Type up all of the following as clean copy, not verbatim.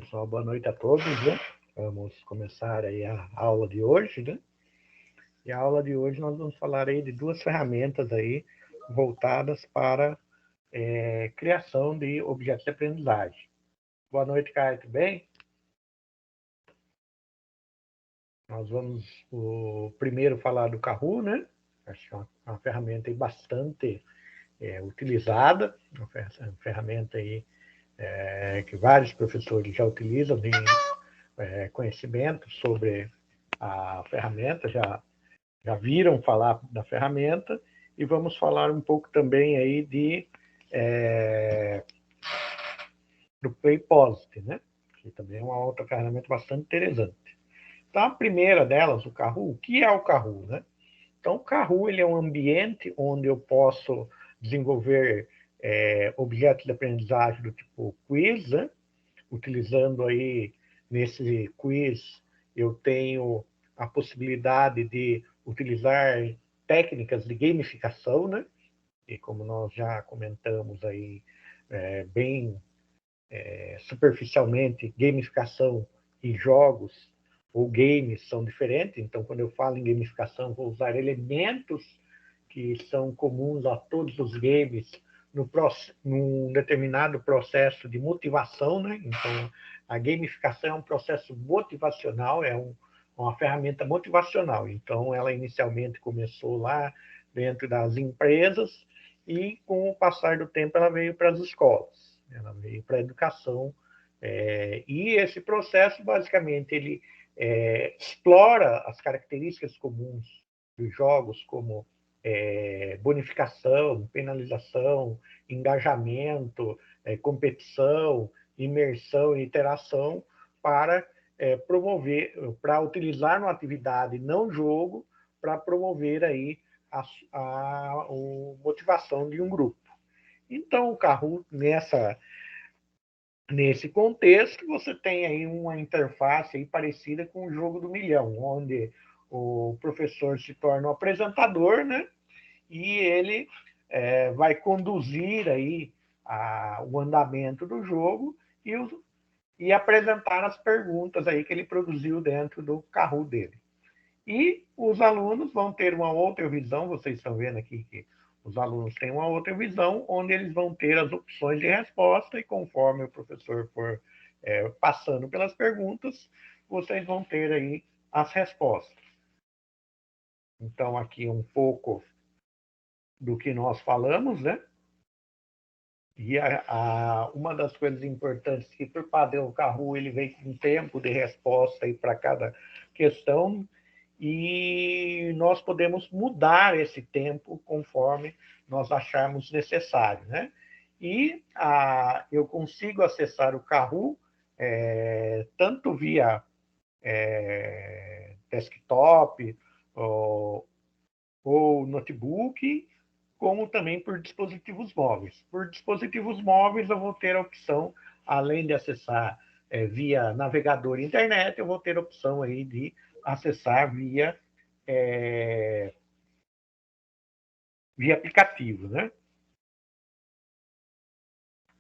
pessoal, boa noite a todos, né? Vamos começar aí a aula de hoje, né? E a aula de hoje nós vamos falar aí de duas ferramentas aí voltadas para criação de objetos de aprendizagem. Boa noite, Caio, tudo bem? Nós vamos primeiro falar do Kahoot, né? Acho que é uma ferramenta aí bastante utilizada, uma ferramenta aí que vários professores já utilizam, tem conhecimento sobre a ferramenta, já viram falar da ferramenta, e vamos falar um pouco também aí do PlayPosit, né? Que também é uma outra ferramenta bastante interessante. Então, a primeira delas, o Kahoot. O que é o Kahoot, né? Então, o Kahoot ele é um ambiente onde eu posso desenvolver objetos de aprendizagem do tipo quiz, né? Utilizando aí, nesse quiz, eu tenho a possibilidade de utilizar técnicas de gamificação, né? E como nós já comentamos aí bem superficialmente, gamificação e jogos ou games são diferentes. Então, quando eu falo em gamificação, vou usar elementos que são comuns a todos os games num determinado processo de motivação, né? Então, a gamificação é um processo motivacional, uma ferramenta motivacional. Então, ela inicialmente começou lá dentro das empresas e, com o passar do tempo, ela veio para as escolas, ela veio para a educação. E esse processo, basicamente, ele explora as características comuns dos jogos, como bonificação, penalização, engajamento, competição, imersão e interação, para promover, para utilizar uma atividade não jogo, para promover aí a motivação de um grupo. Então, o Kahoot, nesse contexto, você tem aí uma interface aí parecida com o jogo do milhão, onde o professor se torna o apresentador, né? E ele vai conduzir aí o andamento do jogo e apresentar as perguntas aí que ele produziu dentro do Kahoot dele. E os alunos vão ter uma outra visão, vocês estão vendo aqui que os alunos têm uma outra visão, onde eles vão ter as opções de resposta, e conforme o professor for passando pelas perguntas, vocês vão ter aí as respostas. Então, aqui um pouco do que nós falamos, né? E uma das coisas importantes que, por padrão, o Kahoot ele vem com tempo de resposta para cada questão, e nós podemos mudar esse tempo conforme nós acharmos necessário, né? E eu consigo acessar o Kahoot tanto via desktop ou notebook, como também por dispositivos móveis. Por dispositivos móveis, eu vou ter a opção, além de acessar via navegador e internet, eu vou ter a opção aí de acessar via aplicativo, né?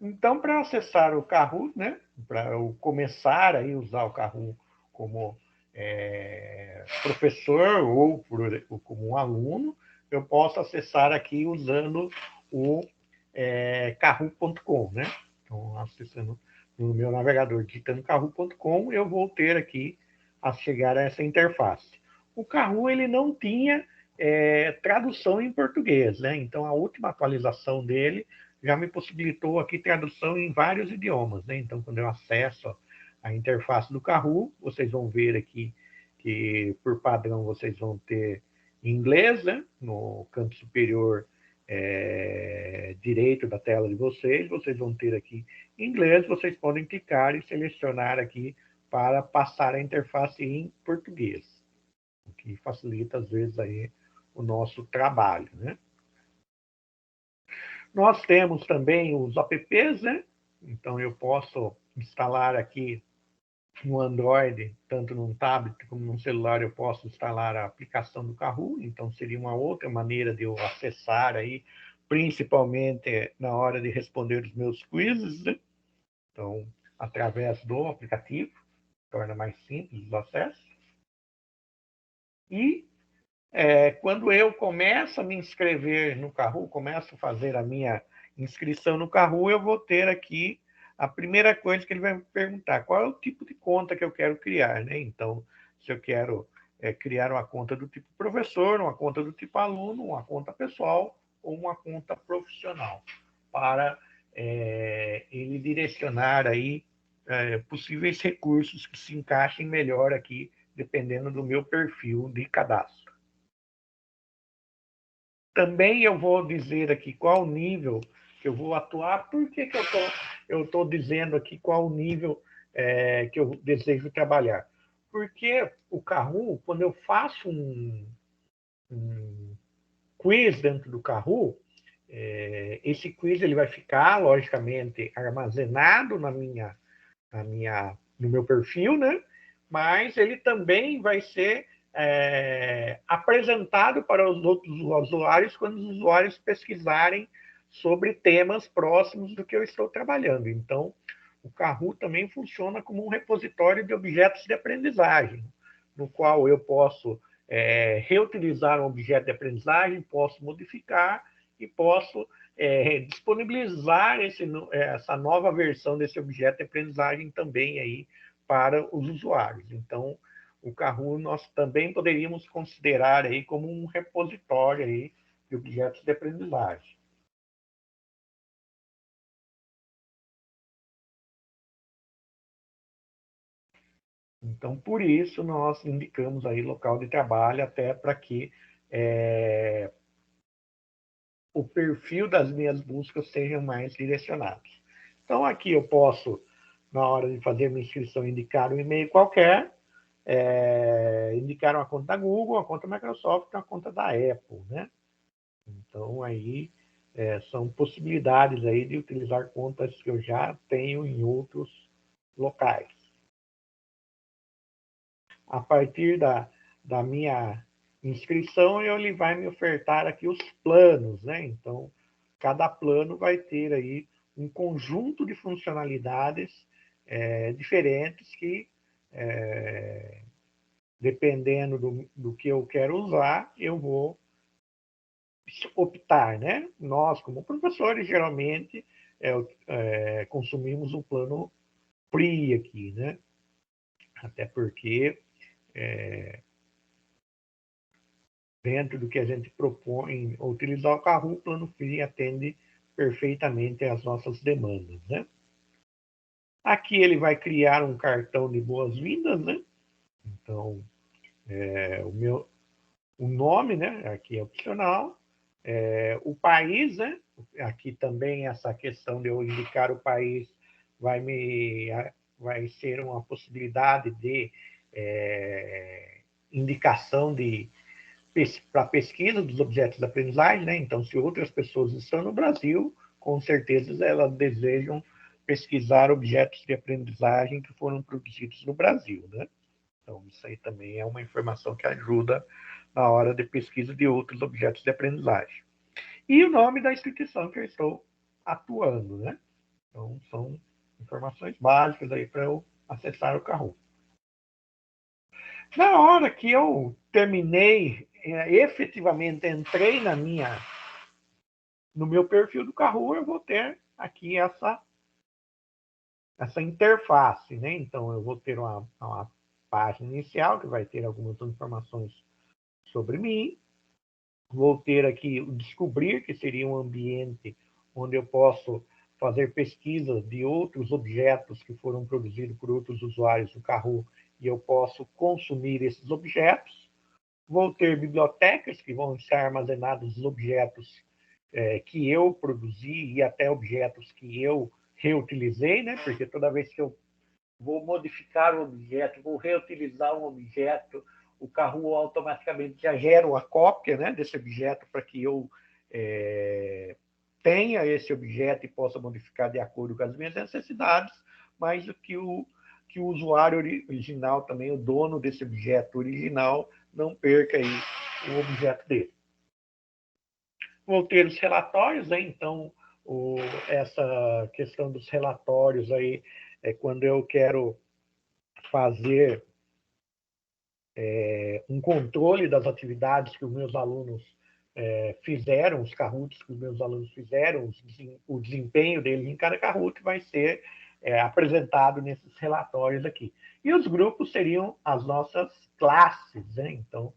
Então, para acessar o Kahoot, né, para eu começar a usar o Kahoot como professor ou como um aluno, eu posso acessar aqui usando o kahoot.com, né? Então, acessando no meu navegador, digitando kahoot.com, eu vou ter aqui a chegar a essa interface. O Kahoot ele não tinha tradução em português, né? Então, a última atualização dele já me possibilitou aqui tradução em vários idiomas, né? Então, quando eu acesso a interface do Kahoot, vocês vão ver aqui que, por padrão, vocês vão ter inglês, né? No canto superior direito da tela de vocês vão ter aqui inglês, vocês podem clicar e selecionar aqui para passar a interface em português, o que facilita, às vezes, aí o nosso trabalho, né? Nós temos também os apps, né? Então, eu posso instalar aqui no Android, tanto num tablet como num celular, eu posso instalar a aplicação do Kahoot. Então, seria uma outra maneira de eu acessar aí, principalmente na hora de responder os meus quizzes, né? Então, através do aplicativo, torna mais simples o acesso. E quando eu começo a me inscrever no Kahoot, começo a fazer a minha inscrição no Kahoot, eu vou ter aqui a primeira coisa que ele vai me perguntar, qual é o tipo de conta que eu quero criar, né? Então, se eu quero criar uma conta do tipo professor, uma conta do tipo aluno, uma conta pessoal ou uma conta profissional, para ele direcionar aí possíveis recursos que se encaixem melhor aqui, dependendo do meu perfil de cadastro. Também eu vou dizer aqui qual o nível que eu vou atuar. Por que eu estou dizendo aqui qual o nível que eu desejo trabalhar? Porque o Kahoot, quando eu faço um quiz dentro do Kahoot, esse quiz ele vai ficar, logicamente, armazenado no meu perfil, né? Mas ele também vai ser apresentado para os outros usuários quando os usuários pesquisarem sobre temas próximos do que eu estou trabalhando. Então, o Kahoot também funciona como um repositório de objetos de aprendizagem, no qual eu posso reutilizar um objeto de aprendizagem, posso modificar e posso disponibilizar essa nova versão desse objeto de aprendizagem também aí para os usuários. Então, o Kahoot nós também poderíamos considerar aí como um repositório aí de objetos de aprendizagem. Então, por isso, nós indicamos aí local de trabalho até para que o perfil das minhas buscas sejam mais direcionados. Então, aqui eu posso, na hora de fazer minha inscrição, indicar um e-mail qualquer, indicar uma conta da Google, uma conta da Microsoft, uma conta da Apple, né? Então, aí são possibilidades aí de utilizar contas que eu já tenho em outros locais. A partir da minha inscrição, ele vai me ofertar aqui os planos, né? Então, cada plano vai ter aí um conjunto de funcionalidades diferentes que, dependendo do que eu quero usar, eu vou optar, né? Nós, como professores, geralmente consumimos um plano free aqui, né? Até porque dentro do que a gente propõe utilizar o Kahoot, o plano free atende perfeitamente às nossas demandas, né? Aqui ele vai criar um cartão de boas-vindas, né? Então, o nome, né? Aqui é opcional. O país, né? Aqui também essa questão de eu indicar o país vai ser uma possibilidade de indicação para pesquisa dos objetos de aprendizagem, né? Então, se outras pessoas estão no Brasil, com certeza elas desejam pesquisar objetos de aprendizagem que foram produzidos no Brasil, né? Então, isso aí também é uma informação que ajuda na hora de pesquisa de outros objetos de aprendizagem. E o nome da instituição que eu estou atuando, né? Então, são informações básicas aí para eu acessar o Kahoot. Na hora que eu terminei, efetivamente entrei no meu perfil do Kahoot, eu vou ter aqui essa interface, né? Então, eu vou ter uma página inicial que vai ter algumas informações sobre mim. Vou ter aqui o descobrir, que seria um ambiente onde eu posso fazer pesquisas de outros objetos que foram produzidos por outros usuários do Kahoot e eu posso consumir esses objetos. Vou ter bibliotecas que vão estar armazenados os objetos que eu produzi e até objetos que eu reutilizei, né? Porque toda vez que eu vou modificar um objeto, vou reutilizar um objeto, o Kahoot automaticamente já gera uma cópia, né, desse objeto para que eu tenha esse objeto e possa modificar de acordo com as minhas necessidades, mas que o usuário original também, o dono desse objeto original, não perca aí o objeto dele. Vou ter os relatórios, né? Então, essa questão dos relatórios aí quando eu quero fazer um controle das atividades que os meus alunos fizeram, os Kahoots que os meus alunos fizeram, o desempenho deles em cada Kahoot vai ser apresentado nesses relatórios aqui. E os grupos seriam as nossas classes, né? Então,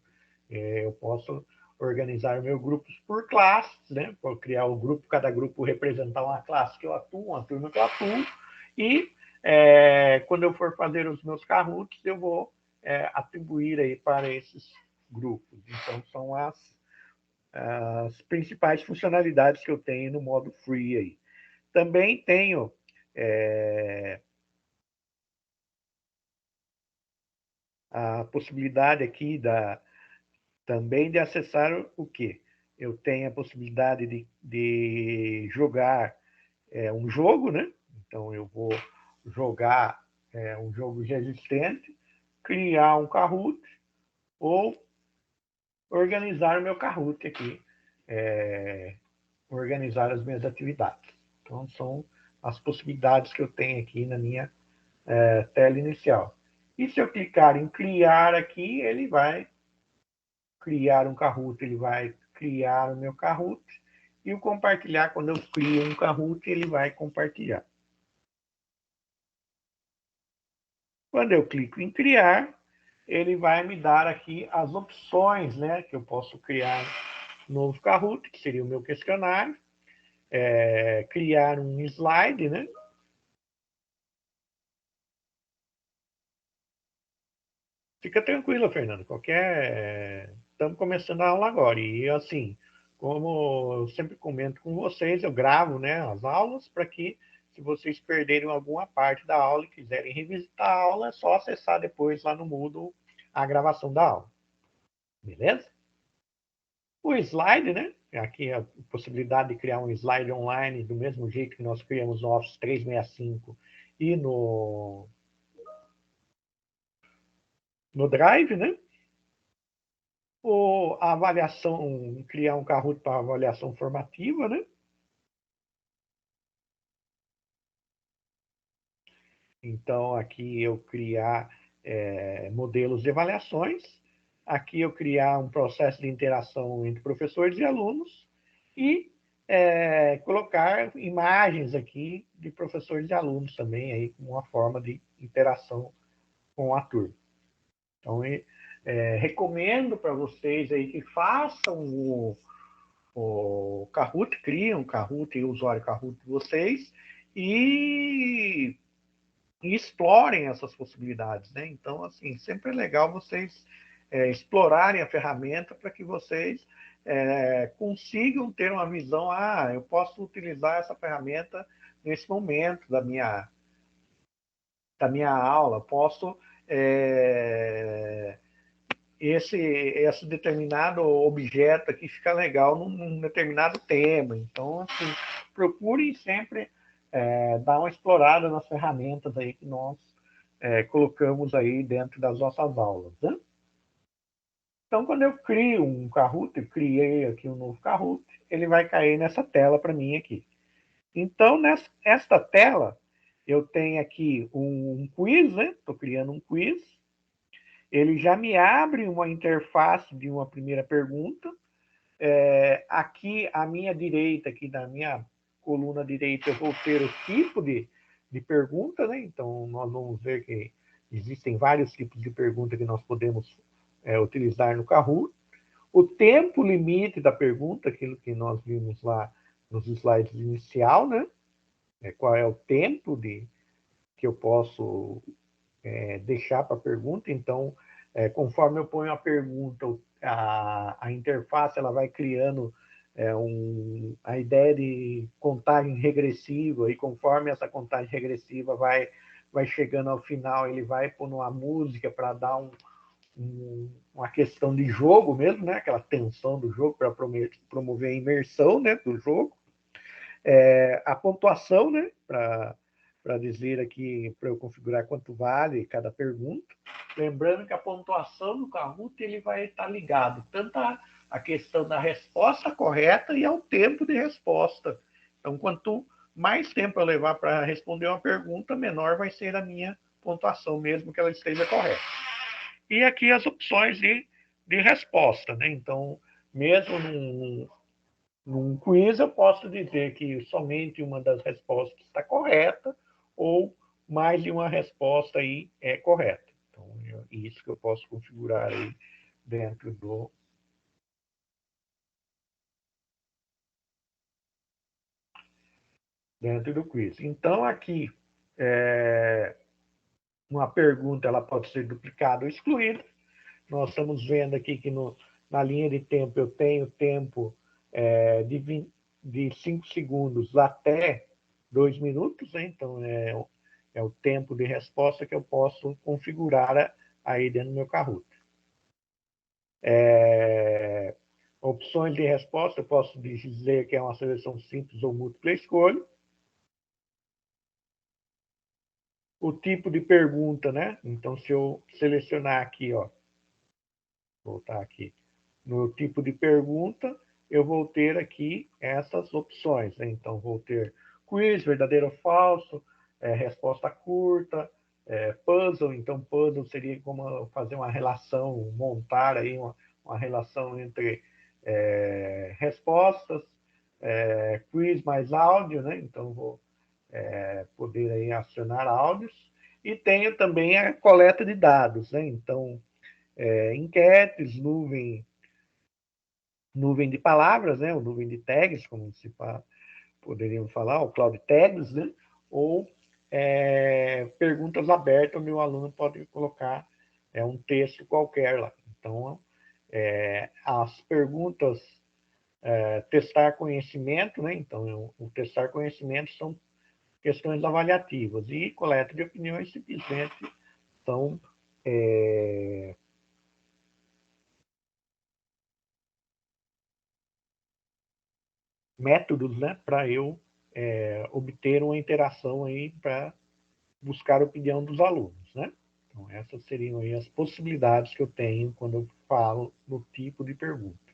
eu posso organizar meus grupos por classes, né? Vou criar o grupo, cada grupo representar uma classe que eu atuo, uma turma que eu atuo, e quando eu for fazer os meus Kahoots, eu vou atribuir aí para esses grupos. Então, são as principais funcionalidades que eu tenho no modo free aí. Também tenho a possibilidade aqui também de acessar o quê? Eu tenho a possibilidade de jogar um jogo, né? Então, eu vou jogar um jogo já existente, criar um Kahoot ou organizar o meu Kahoot aqui, organizar as minhas atividades. Então, são as possibilidades que eu tenho aqui na minha tela inicial. E se eu clicar em criar aqui, ele vai criar um Kahoot, ele vai criar o meu Kahoot, e o compartilhar, quando eu crio um Kahoot, ele vai compartilhar. Quando eu clico em criar, ele vai me dar aqui as opções, né, que eu posso criar um novo Kahoot, que seria o meu questionário, criar um slide, né? Fica tranquila, Fernando. Estamos começando a aula agora. E, assim, como eu sempre comento com vocês, eu gravo, né, as aulas para que, se vocês perderem alguma parte da aula e quiserem revisitar a aula, é só acessar depois lá no Moodle a gravação da aula. Beleza? O slide, né? Aqui a possibilidade de criar um slide online do mesmo jeito que nós criamos no Office 365 e no Drive, né? Ou a avaliação, criar um Kahoot para avaliação formativa, né? Então, aqui eu criar modelos de avaliações, aqui eu criar um processo de interação entre professores e alunos e colocar imagens aqui de professores e alunos também, aí, como uma forma de interação com a turma. Então, recomendo para vocês aí que façam o Kahoot, criem um Kahoot, o usuário Kahoot de vocês, e explorem essas possibilidades, né? Então, assim, sempre é legal vocês explorarem a ferramenta para que vocês consigam ter uma visão, eu posso utilizar essa ferramenta nesse momento da minha aula, posso esse determinado objeto aqui fica legal num determinado tema. Então, assim, procurem sempre dar uma explorada nas ferramentas aí que nós colocamos aí dentro das nossas aulas, né? Então, quando eu crio um Kahoot, eu criei aqui um novo Kahoot, ele vai cair nessa tela para mim aqui. Então, nesta tela, eu tenho aqui um quiz, né? Estou criando um quiz. Ele já me abre uma interface de uma primeira pergunta. Aqui, à minha direita, aqui na minha coluna direita, eu vou ter o tipo de pergunta, né? Então, nós vamos ver que existem vários tipos de pergunta que nós podemos utilizar no Kahoot. O tempo limite da pergunta, aquilo que nós vimos lá nos slides inicial, né? Qual é o tempo que eu posso deixar para a pergunta. Então, conforme eu ponho a pergunta, a interface ela vai criando a ideia de contagem regressiva, e conforme essa contagem regressiva vai chegando ao final, ele vai pondo uma música para dar uma questão de jogo mesmo, né? Aquela tensão do jogo para promover a imersão, né, do jogo. A pontuação, né, para dizer aqui, para eu configurar quanto vale cada pergunta. Lembrando que a pontuação no Kahoot ele vai estar ligado tanto à questão da resposta correta e ao tempo de resposta. Então, quanto mais tempo eu levar para responder uma pergunta, menor vai ser a minha pontuação, mesmo que ela esteja correta. E aqui as opções de resposta, né? Então, mesmo num quiz, eu posso dizer que somente uma das respostas está correta ou mais de uma resposta aí é correta. Então, isso que eu posso configurar aí dentro do quiz. Então, aqui, uma pergunta ela pode ser duplicada ou excluída. Nós estamos vendo aqui que na linha de tempo eu tenho tempo de 5 segundos até 2 minutos, né? Então é o tempo de resposta que eu posso configurar aí dentro do meu Kahoot. Opções de resposta, eu posso dizer que é uma seleção simples ou múltipla escolha. O tipo de pergunta, né? Então, se eu selecionar aqui, ó, voltar aqui, no tipo de pergunta, eu vou ter aqui essas opções, né? Então, vou ter quiz, verdadeiro ou falso, resposta curta, puzzle. Então, puzzle seria como fazer uma relação, montar aí uma relação entre respostas, quiz mais áudio, né? Então, vou poder aí acionar áudios. E tenho também a coleta de dados, né? Então, enquetes, nuvem de palavras, né? Ou nuvem de tags, como se poderíamos falar, o cloud tags, né? Ou perguntas abertas, o meu aluno pode colocar um texto qualquer lá. Então, as perguntas testar conhecimento, né? Então, o testar conhecimento são questões avaliativas e coleta de opiniões simplesmente são métodos, né, para eu obter uma interação aí para buscar a opinião dos alunos, né? Então, essas seriam aí as possibilidades que eu tenho quando eu falo no tipo de pergunta.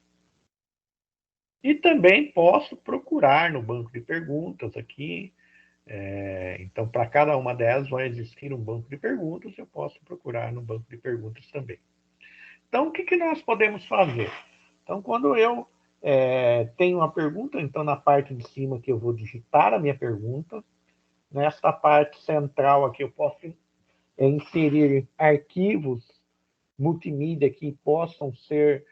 E também posso procurar no banco de perguntas aqui. Então, para cada uma delas vai existir um banco de perguntas, eu posso procurar no banco de perguntas também. Então, o que nós podemos fazer? Então, quando eu tenho uma pergunta, então na parte de cima aqui eu vou digitar a minha pergunta. Nesta parte central aqui eu posso inserir arquivos multimídia que possam ser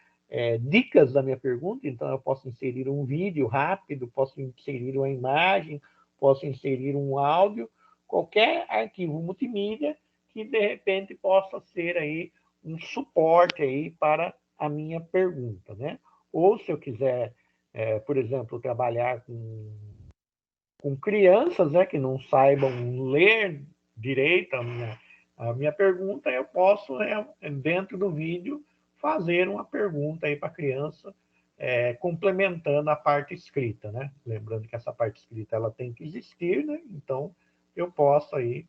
dicas da minha pergunta. Então, eu posso inserir um vídeo rápido, posso inserir uma imagem, posso inserir um áudio, qualquer arquivo multimídia que, de repente, possa ser aí um suporte aí para a minha pergunta, né? Ou se eu quiser, por exemplo, trabalhar com crianças, né, que não saibam ler direito a minha pergunta, eu posso, dentro do vídeo, fazer uma pergunta aí para a criança, complementando a parte escrita, né? Lembrando que essa parte escrita ela tem que existir, né? Então, eu posso aí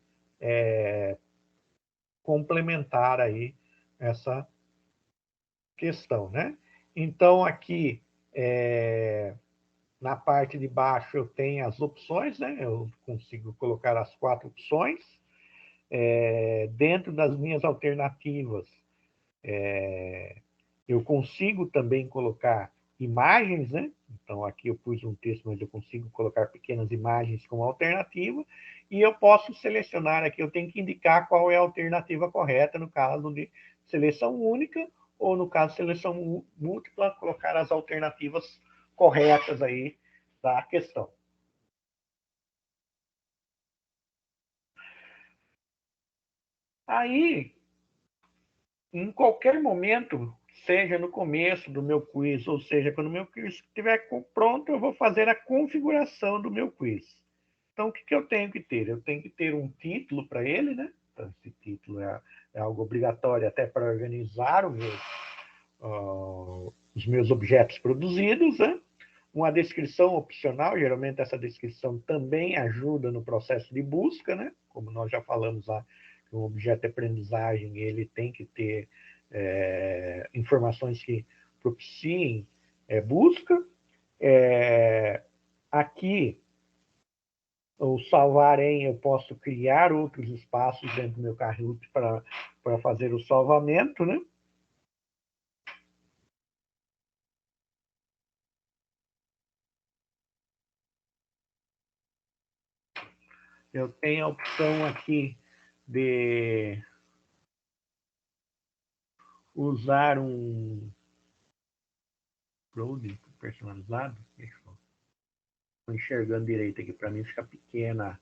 complementar aí essa questão, né? Então, aqui, na parte de baixo eu tenho as opções, né? Eu consigo colocar as 4 opções. Dentro das minhas alternativas, eu consigo também colocar imagens, né? Então, aqui eu pus um texto, mas eu consigo colocar pequenas imagens como alternativa. E eu posso selecionar aqui, eu tenho que indicar qual é a alternativa correta, no caso de seleção única, ou no caso de seleção múltipla, colocar as alternativas corretas aí da questão. Aí, em qualquer momento, seja no começo do meu quiz, ou seja, quando o meu quiz estiver pronto, eu vou fazer a configuração do meu quiz. Então, o que eu tenho que ter? Eu tenho que ter um título para ele, né? Então, esse título é algo obrigatório até para organizar os meus objetos produzidos, né? Uma descrição opcional, geralmente essa descrição também ajuda no processo de busca, né? Como nós já falamos lá, um objeto de aprendizagem ele tem que ter informações que propiciem busca. Aqui o salvar em, eu posso criar outros espaços dentro do meu Kahoot para fazer o salvamento, né? Eu tenho a opção aqui de usar um upload personalizado. Deixa eu estou enxergando direito aqui, para mim fica pequena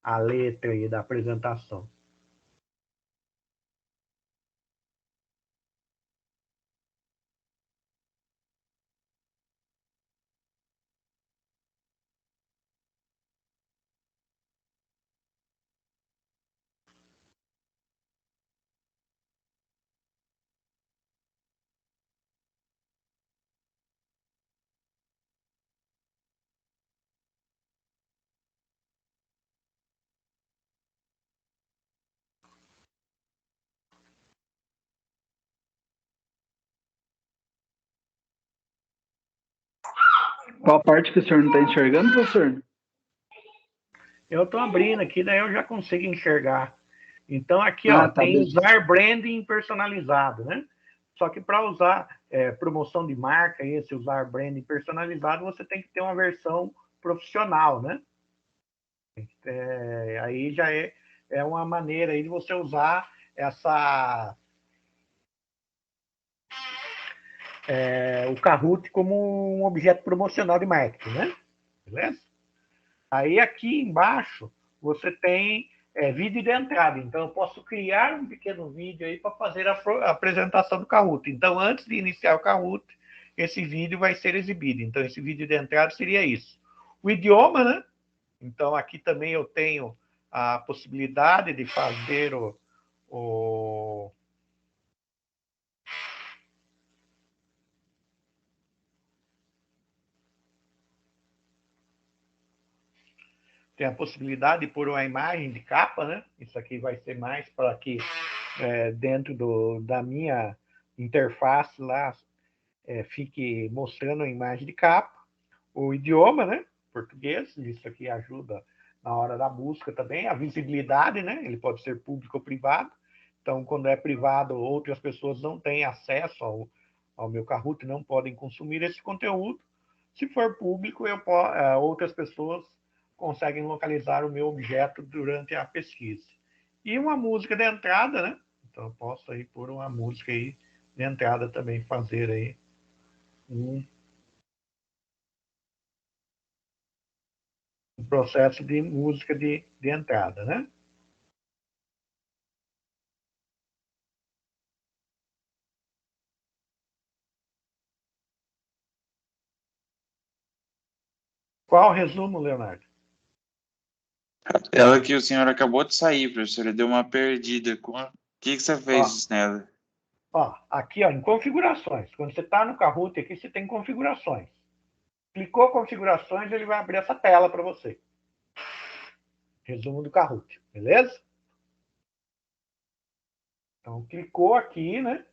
a letra aí da apresentação. Qual parte que o senhor não está enxergando, professor? Eu estou abrindo aqui, daí eu já consigo enxergar. Então, aqui, ó, Tá, tem beleza. usar branding personalizado, né? Só que para usar promoção de marca, esse usar branding personalizado, você tem que ter uma versão profissional, né? Aí já é uma maneira aí de você usar o Kahoot como um objeto promocional de marketing, né? Beleza? Aí aqui embaixo você tem vídeo de entrada. Então eu posso criar um pequeno vídeo aí para fazer a apresentação do Kahoot. Então antes de iniciar o Kahoot, esse vídeo vai ser exibido. Então esse vídeo de entrada seria isso. O idioma, né? Então aqui também eu tenho a possibilidade de fazer o tem a possibilidade de pôr uma imagem de capa, né? Isso aqui vai ser mais para que dentro da minha interface lá fique mostrando a imagem de capa. O idioma, né? Português, isso aqui ajuda na hora da busca também. A visibilidade, né? Ele pode ser público ou privado. Então, quando é privado, outras pessoas não têm acesso ao meu Kahoot, não podem consumir esse conteúdo. Se for público, outras pessoas conseguem localizar o meu objeto durante a pesquisa. E uma música de entrada, né? Então, eu posso aí pôr uma música aí de entrada também, fazer aí um processo de música de entrada, né? Qual resumo, Leonardo? Ela que o senhor acabou de sair, professor, ele deu uma perdida. O que você fez nela? Aqui, em configurações. Quando você está no Kahoot, aqui você tem configurações. Clicou configurações, ele vai abrir essa tela para você. Resumo do Kahoot, beleza? Então, clicou aqui, né?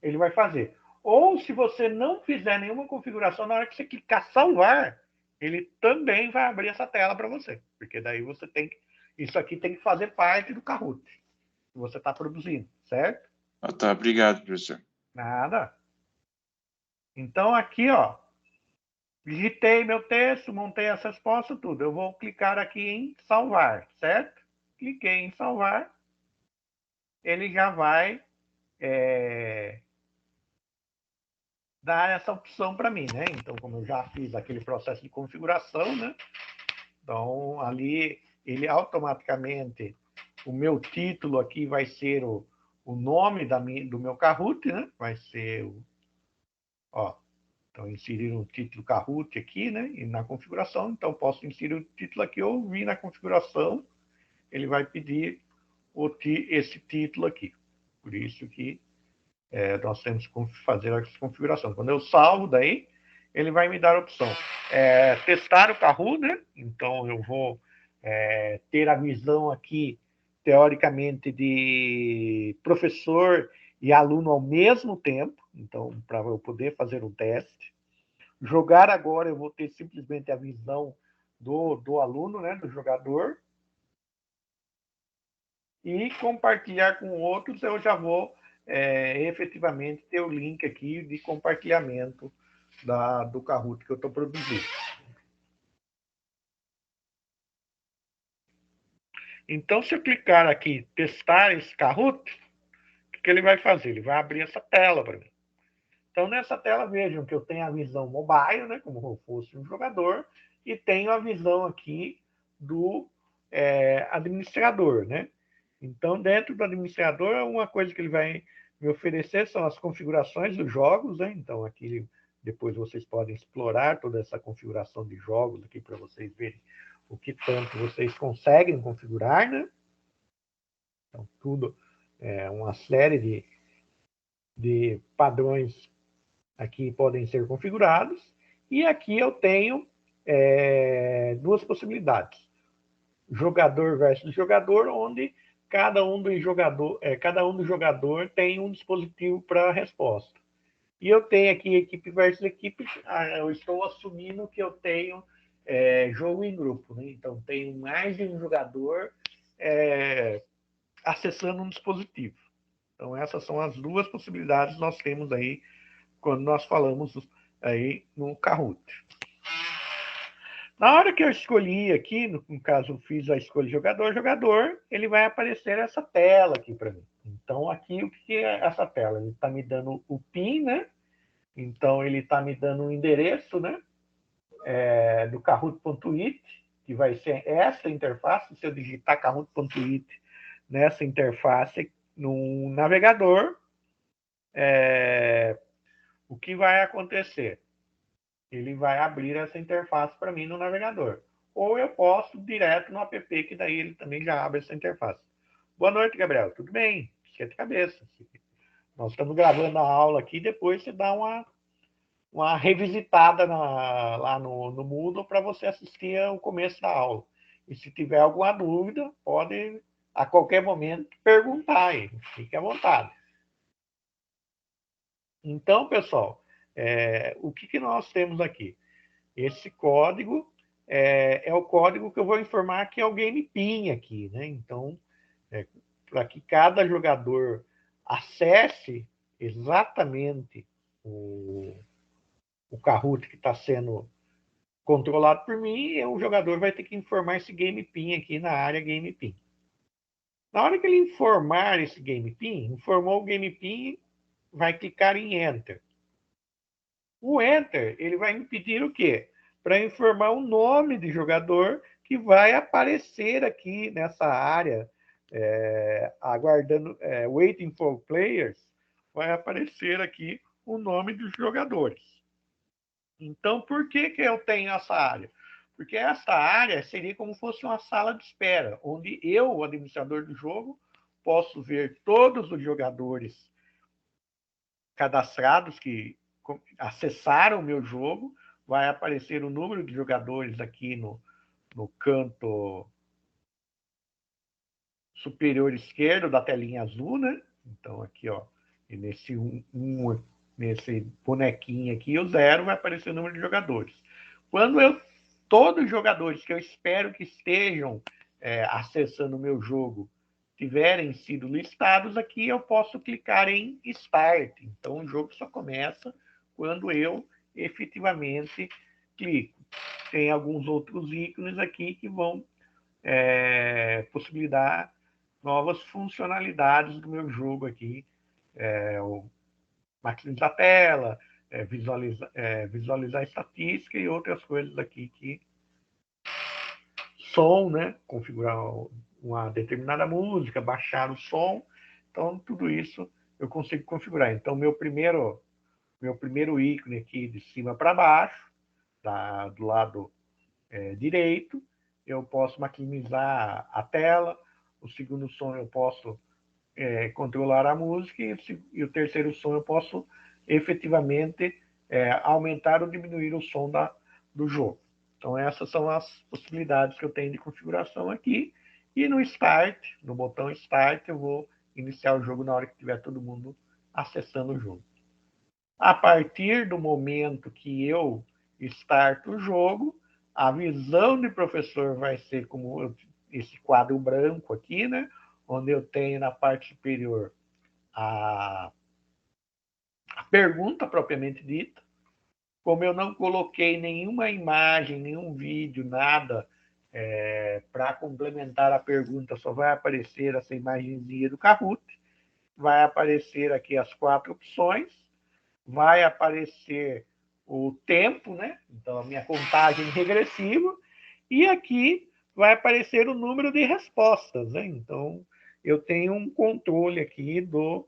Ele vai fazer. Ou, se você não fizer nenhuma configuração, na hora que você clicar salvar, ele também vai abrir essa tela para você. Porque daí você tem que... Isso aqui tem que fazer parte do Kahoot que você está produzindo, certo? Tá, obrigado, professor. Nada. Então, aqui, ó, digitei meu texto, montei as respostas, tudo. Eu vou clicar aqui em salvar, certo? Cliquei em salvar, ele já vai dar essa opção para mim, né? Então, como eu já fiz aquele processo de configuração, né? Então, ali, ele automaticamente, o meu título aqui vai ser o nome do meu Kahoot, né? Vai ser ó, então, inserir um título Kahoot aqui, né? E na configuração, então posso inserir o título aqui ou vir na configuração, ele vai pedir esse título aqui. Por isso que nós temos que fazer essa configuração. Quando eu salvo daí, ele vai me dar a opção. Testar o Kahoot, né? Então eu vou ter a visão aqui, teoricamente, de professor e aluno ao mesmo tempo, então, para eu poder fazer um teste. Jogar agora, eu vou ter simplesmente a visão do aluno, né, do jogador, e compartilhar com outros, eu já vou efetivamente ter o link aqui de compartilhamento do Kahoot que eu estou produzindo. Então, se eu clicar aqui, testar esse Kahoot, o que ele vai fazer? Ele vai abrir essa tela para mim. Então, nessa tela, vejam que eu tenho a visão mobile, né, como se fosse um jogador, e tenho a visão aqui do administrador, né? Então, dentro do administrador, uma coisa que ele vai me oferecer são as configurações dos jogos, né? Então, aqui depois vocês podem explorar toda essa configuração de jogos aqui para vocês verem o que tanto vocês conseguem configurar, né? Então, tudo é uma série de padrões aqui podem ser configurados. E aqui eu tenho duas possibilidades. Jogador versus jogador, onde cada um do jogador tem um dispositivo para a resposta. E eu tenho aqui equipe versus equipe, eu estou assumindo que eu tenho jogo em grupo, né? Então tenho mais de um jogador acessando um dispositivo. Então essas são as duas possibilidades que nós temos aí quando nós falamos aí no Kahoot. Na hora que eu escolhi aqui, no caso eu fiz a escolha jogador, ele vai aparecer essa tela aqui para mim. Então aqui o que é essa tela? Ele está me dando o PIN, né? Então ele está me dando o endereço, né? Do Kahoot.it, que vai ser essa interface. Se eu digitar Kahoot.it nessa interface no navegador, o que vai acontecer? Ele vai abrir essa interface para mim no navegador. Ou eu posso direto no app, que daí ele também já abre essa interface. Boa noite, Gabriel. Tudo bem? Esquenta a cabeça. Nós estamos gravando a aula aqui, depois você dá uma revisitada lá no Moodle para você assistir o começo da aula. E se tiver alguma dúvida, pode a qualquer momento perguntar aí. Fique à vontade. Então, pessoal, o que nós temos aqui? Esse código é o código que eu vou informar que é o Game PIN aqui, né? Então, para que cada jogador acesse exatamente o Kahoot que está sendo controlado por mim, o jogador vai ter que informar esse Game PIN aqui na área Game PIN. Na hora que ele informar esse Game PIN, informou o Game PIN, vai clicar em Enter. O Enter, ele vai me pedir o quê? Para informar o nome de jogador que vai aparecer aqui nessa área, aguardando, waiting for players, vai aparecer aqui o nome dos jogadores. Então, por que eu tenho essa área? Porque essa área seria como se fosse uma sala de espera, onde eu, o administrador do jogo, posso ver todos os jogadores cadastrados que acessaram o meu jogo, vai aparecer o número de jogadores aqui no canto superior esquerdo da telinha azul, né? Então aqui, ó, e nesse bonequinho aqui, o 0 vai aparecer o número de jogadores. Quando todos os jogadores que eu espero que estejam acessando o meu jogo tiverem sido listados aqui, eu posso clicar em Start. Então, o jogo só começa quando eu efetivamente clico. Tem alguns outros ícones aqui que vão possibilitar novas funcionalidades do meu jogo aqui. O maximizar a tela, visualizar a estatística e outras coisas aqui que som, né? Configurar uma determinada música, baixar o som. Então, tudo isso eu consigo configurar. Então, meu primeiro ícone aqui de cima para baixo, do lado direito, eu posso maximizar a tela. O segundo som eu posso controlar a música e o terceiro som eu posso efetivamente aumentar ou diminuir o som do jogo. Então, essas são as possibilidades que eu tenho de configuração aqui. E no Start, no botão Start, eu vou iniciar o jogo na hora que tiver todo mundo acessando o jogo. A partir do momento que eu starto o jogo, A visão de professor vai ser como esse quadro branco aqui, né? Onde eu tenho na parte superior a pergunta propriamente dita. Como eu não coloquei nenhuma imagem, nenhum vídeo, nada para complementar a pergunta, só vai aparecer essa imagenzinha do Kahoot, vai aparecer aqui as 4 opções, vai aparecer o tempo, né? Então, a minha contagem regressiva, e aqui vai aparecer o número de respostas, né? Então, eu tenho um controle aqui do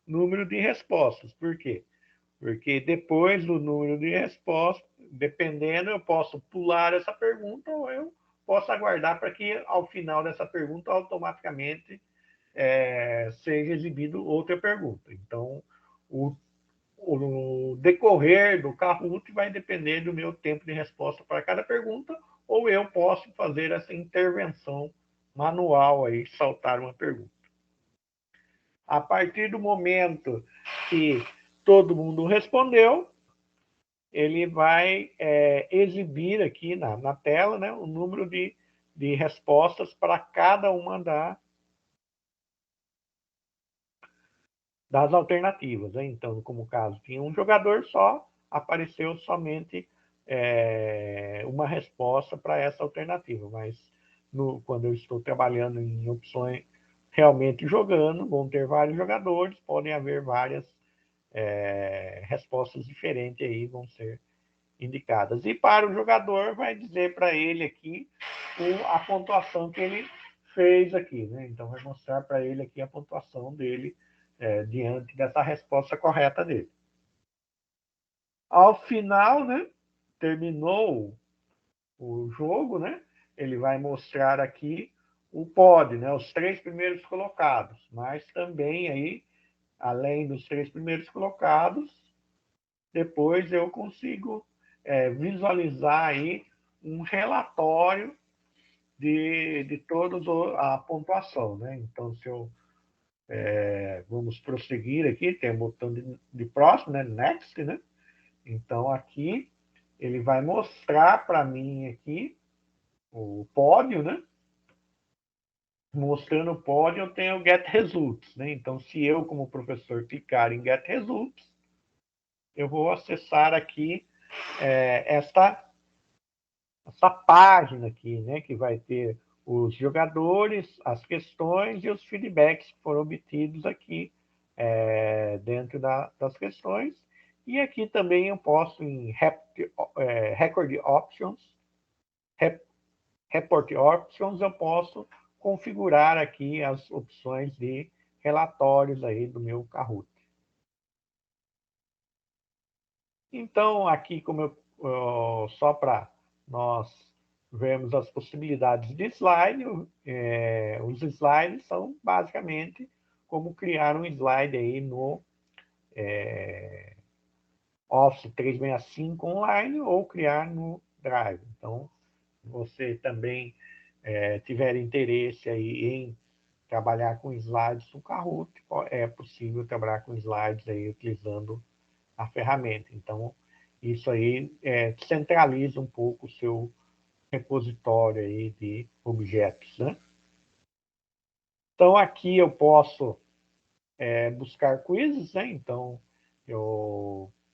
número de respostas. Por quê? Porque depois do número de respostas, dependendo, eu posso pular essa pergunta ou eu posso aguardar para que, ao final dessa pergunta, automaticamente seja exibido outra pergunta. Então, o decorrer do Kahoot vai depender do meu tempo de resposta para cada pergunta, ou eu posso fazer essa intervenção manual aí, saltar uma pergunta. A partir do momento que todo mundo respondeu, ele vai exibir aqui na tela, né, o número de respostas para cada uma das alternativas, né? Então, como o caso tinha um jogador só, apareceu somente uma resposta para essa alternativa, mas quando eu estou trabalhando em opções realmente jogando, vão ter vários jogadores, podem haver várias respostas diferentes aí, vão ser indicadas. E para o jogador, vai dizer para ele aqui a pontuação que ele fez aqui, né? Então, vai mostrar para ele aqui a pontuação dele diante dessa resposta correta dele. Ao final, né? Terminou o jogo, né? Ele vai mostrar aqui o pódio, né? Os 3 primeiros colocados, mas também aí, além dos 3 primeiros colocados, depois eu consigo visualizar aí um relatório de toda a pontuação, né? Então, se eu vamos prosseguir aqui, tem o botão de próximo, né? Next, né? Então, aqui ele vai mostrar para mim aqui o pódio, né? Mostrando o pódio, eu tenho o Get Results, né? Então, se eu, como professor, clicar em Get Results, eu vou acessar aqui esta página aqui, né? Que vai ter os jogadores, as questões e os feedbacks que foram obtidos aqui dentro das questões. E aqui também eu posso, em Record Options, Report Options, eu posso configurar aqui as opções de relatórios aí do meu Kahoot. Então, aqui, só para nós vermos as possibilidades de slide, os slides são basicamente como criar um slide aí no Office 365 online ou criar no Drive. Então, se você também tiver interesse aí em trabalhar com slides no Kahoot, é possível trabalhar com slides aí utilizando a ferramenta. Então, isso aí centraliza um pouco o seu repositório aí de objetos, né? Então, aqui eu posso buscar quizzes, né? Então,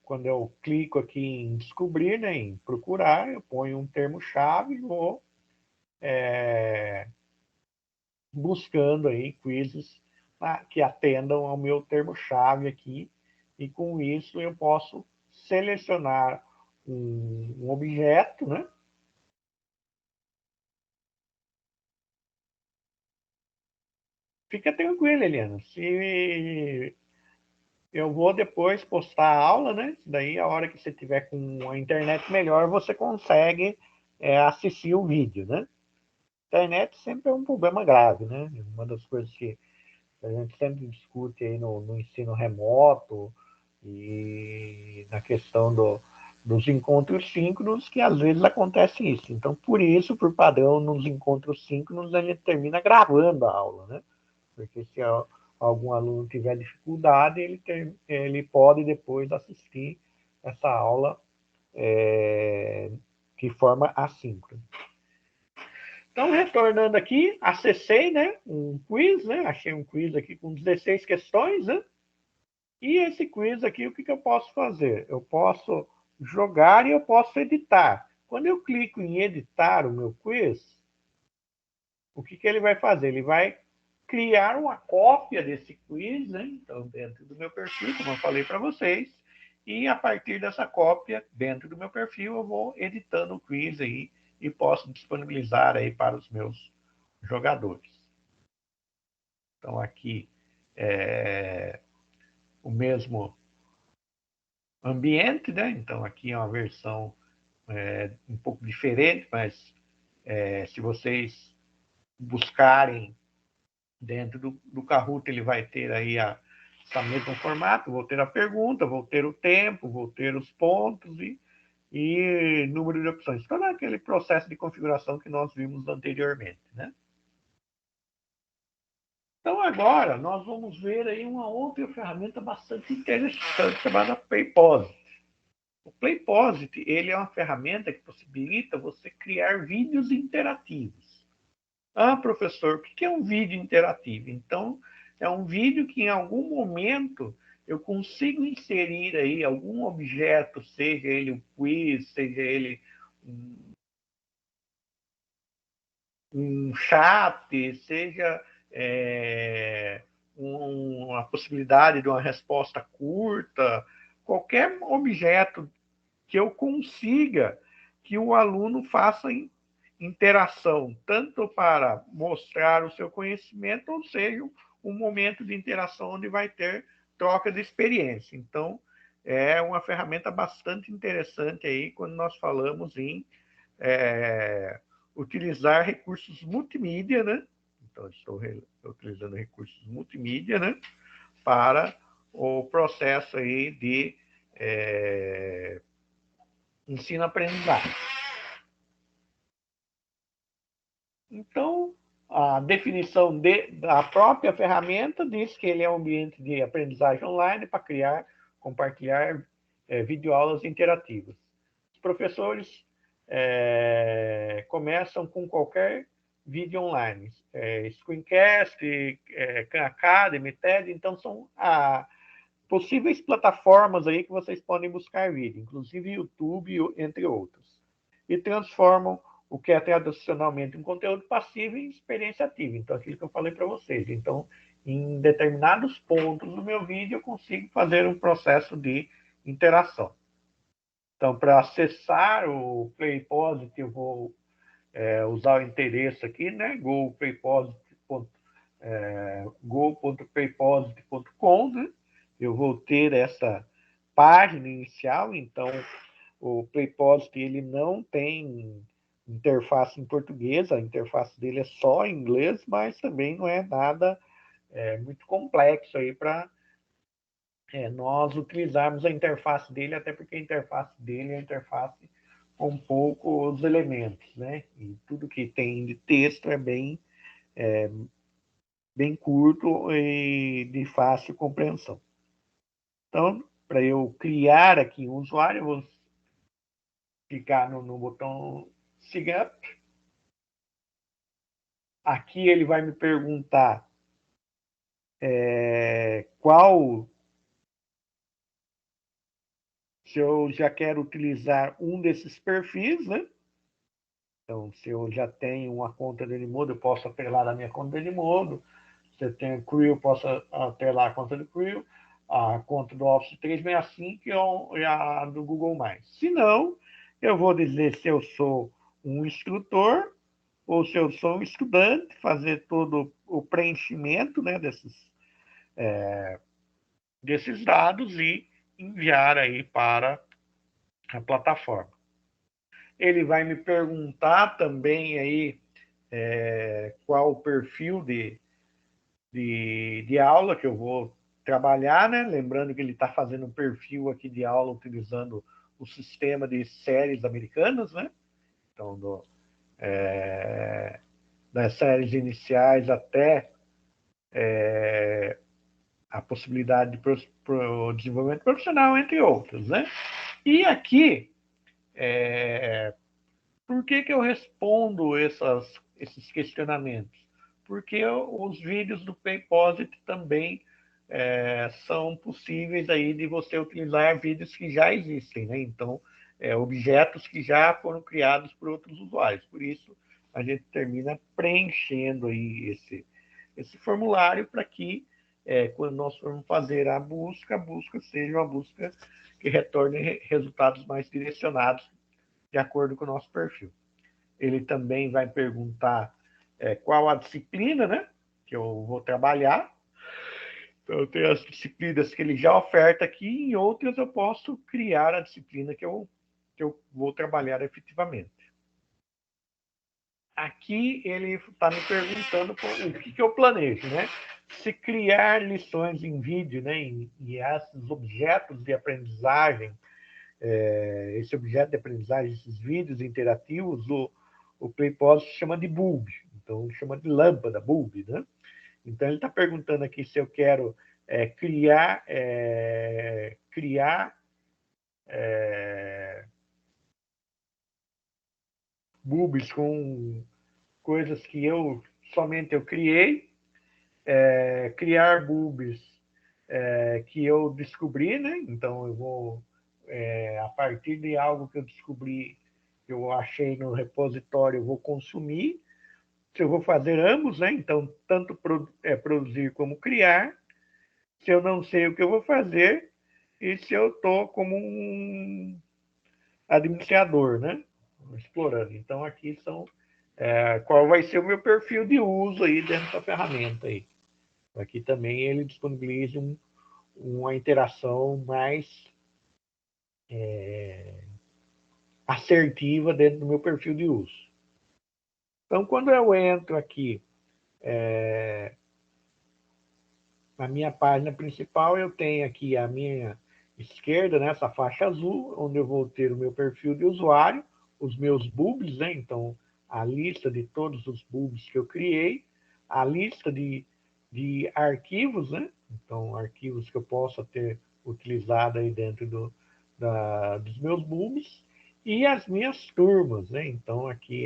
quando eu clico aqui em descobrir, né, em procurar, eu ponho um termo-chave e vou buscando aí quizzes que atendam ao meu termo-chave aqui, e com isso eu posso selecionar um objeto, né? Fica tranquilo, Eliana. Se eu vou depois postar a aula, né? Daí, a hora que você tiver com a internet melhor, você consegue assistir o vídeo, né? A internet sempre é um problema grave, né? Uma das coisas que a gente sempre discute aí no ensino remoto e na questão dos encontros síncronos, que às vezes acontece isso. Então, por isso, por padrão, nos encontros síncronos, a gente termina gravando a aula, né? Porque se algum aluno tiver dificuldade, ele pode depois assistir essa aula de forma assíncrona. Então, retornando aqui, acessei, né, um quiz, né, achei um quiz aqui com 16 questões, né, e esse quiz aqui, o que eu posso fazer? Eu posso jogar e eu posso editar. Quando eu clico em editar o meu quiz, o que ele vai fazer? Ele vai criar uma cópia desse quiz, né? Então, dentro do meu perfil, como eu falei para vocês, e a partir dessa cópia, dentro do meu perfil, eu vou editando o quiz aí e posso disponibilizar aí para os meus jogadores. Então, aqui é o mesmo ambiente, né? Então, aqui é uma versão um pouco diferente, mas se vocês buscarem dentro do Kahoot, ele vai ter aí esse mesmo formato, vou ter a pergunta, vou ter o tempo, vou ter os pontos e número de opções. Todo aquele processo de configuração que nós vimos anteriormente, né? Então, agora, nós vamos ver aí uma outra ferramenta bastante interessante, chamada Playposit. O Playposit, ele é uma ferramenta que possibilita você criar vídeos interativos. Ah, professor, o que é um vídeo interativo? Então, é um vídeo que em algum momento eu consigo inserir aí algum objeto, seja ele um quiz, seja ele um chat, seja a possibilidade de uma resposta curta, qualquer objeto que eu consiga que o aluno faça interação, tanto para mostrar o seu conhecimento, ou seja, um momento de interação onde vai ter troca de experiência. Então, é uma ferramenta bastante interessante aí quando nós falamos em utilizar recursos multimídia, né? Então, estou utilizando recursos multimídia, né? Para o processo aí de ensino-aprendizagem. Então, a definição da própria ferramenta diz que ele é um ambiente de aprendizagem online para criar, compartilhar videoaulas interativas. Os professores começam com qualquer vídeo online. Screencast, Khan Academy, TED, então são possíveis plataformas aí que vocês podem buscar vídeo, inclusive YouTube, entre outros. E transformam o que é tradicionalmente um conteúdo passivo em experiência ativa. Então, aquilo que eu falei para vocês. Então, em determinados pontos do meu vídeo, eu consigo fazer um processo de interação. Então, para acessar o Playposit, eu vou usar o endereço aqui, né? go.playposit.com, né? Eu vou ter essa página inicial, então o Playposit ele não tem interface em português, a interface dele é só em inglês, mas também não é nada muito complexo aí para nós utilizarmos a interface dele, até porque a interface dele é a interface com poucos elementos, né? E tudo que tem de texto é bem curto e de fácil compreensão. Então, para eu criar aqui um usuário, eu vou clicar no botão Sign Up. Aqui ele vai me perguntar se eu já quero utilizar um desses perfis, né? Então, se eu já tenho uma conta do Edmodo, eu posso apelar a minha conta do Edmodo. Se eu tenho Creo, eu posso apelar a conta do Creo, a conta do Office 365 e a do Google+. Se não, eu vou dizer se eu sou um instrutor ou se eu sou um estudante, fazer todo o preenchimento, né, desses dados e enviar aí para a plataforma. Ele vai me perguntar também aí qual o perfil de aula que eu vou trabalhar, né? Lembrando que ele está fazendo um perfil aqui de aula utilizando o sistema de séries americanas, né? Então, das séries iniciais até a possibilidade de desenvolvimento profissional, entre outros, né? E aqui Por que eu respondo esses questionamentos? Porque os vídeos do PayPosit também são possíveis aí de você utilizar vídeos que já existem, né? Então, objetos que já foram criados por outros usuários. Por isso, a gente termina preenchendo aí esse formulário para que, quando nós formos fazer a busca seja uma busca que retorne resultados mais direcionados de acordo com o nosso perfil. Ele também vai perguntar qual a disciplina, né, que eu vou trabalhar. Então, eu tenho as disciplinas que ele já oferta aqui, e em outras eu posso criar a disciplina que eu vou trabalhar efetivamente. Aqui ele está me perguntando o que eu planejo, né? Se criar lições em vídeo, né, e esses objetos de aprendizagem, esse objeto de aprendizagem, esses vídeos interativos, o PlayPosit chama de bulb, então chama de lâmpada, bulb, né? Então ele está perguntando aqui se eu quero criar bulbs com coisas que somente eu criei, criar bulbs que eu descobri, né? Então eu vou a partir de algo que eu descobri, que eu achei no repositório, eu vou consumir. Se eu vou fazer ambos, né? Então, tanto produzir como criar. Se eu não sei o que eu vou fazer e se eu estou como um administrador, né? Explorando. Então, aqui são qual vai ser o meu perfil de uso aí dentro da ferramenta aí. Aqui também ele disponibiliza uma interação mais assertiva dentro do meu perfil de uso. Então, quando eu entro aqui na minha página principal, eu tenho aqui a minha esquerda, né, essa faixa azul, onde eu vou ter o meu perfil de usuário, os meus bulbs, né, então a lista de todos os bulbs que eu criei, a lista de arquivos, né, então arquivos que eu possa ter utilizado aí dentro dos meus bulbs, e as minhas turmas, né, então aqui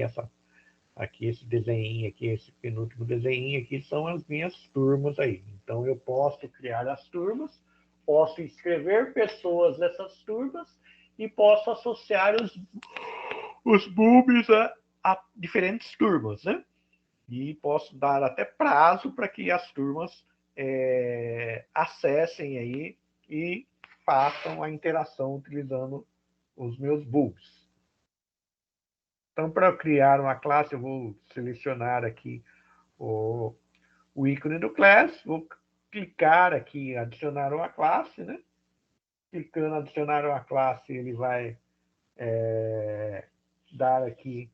esse desenho aqui, esse penúltimo desenho aqui são as minhas turmas aí. Então eu posso criar as turmas, posso inscrever pessoas nessas turmas e posso associar os bulbs a diferentes turmas, né? E posso dar até prazo para que as turmas acessem aí e façam a interação utilizando os meus bulbs. Então, para criar uma classe, eu vou selecionar aqui o ícone do class, vou clicar aqui em adicionar uma classe, né? Clicando em adicionar uma classe, ele vai dar aqui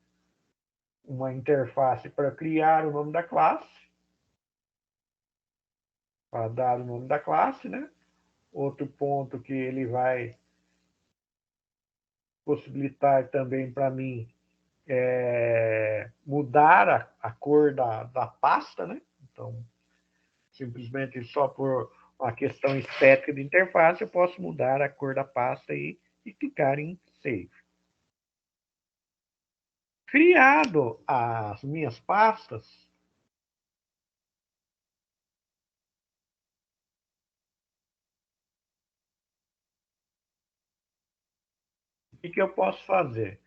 uma interface para criar o nome da classe, para dar o nome da classe, né? Outro ponto que ele vai possibilitar também para mim mudar a cor da pasta, né? Então, simplesmente só por uma questão estética de interface, eu posso mudar a cor da pasta e clicar em Save. Criado as minhas pastas, o que eu posso fazer?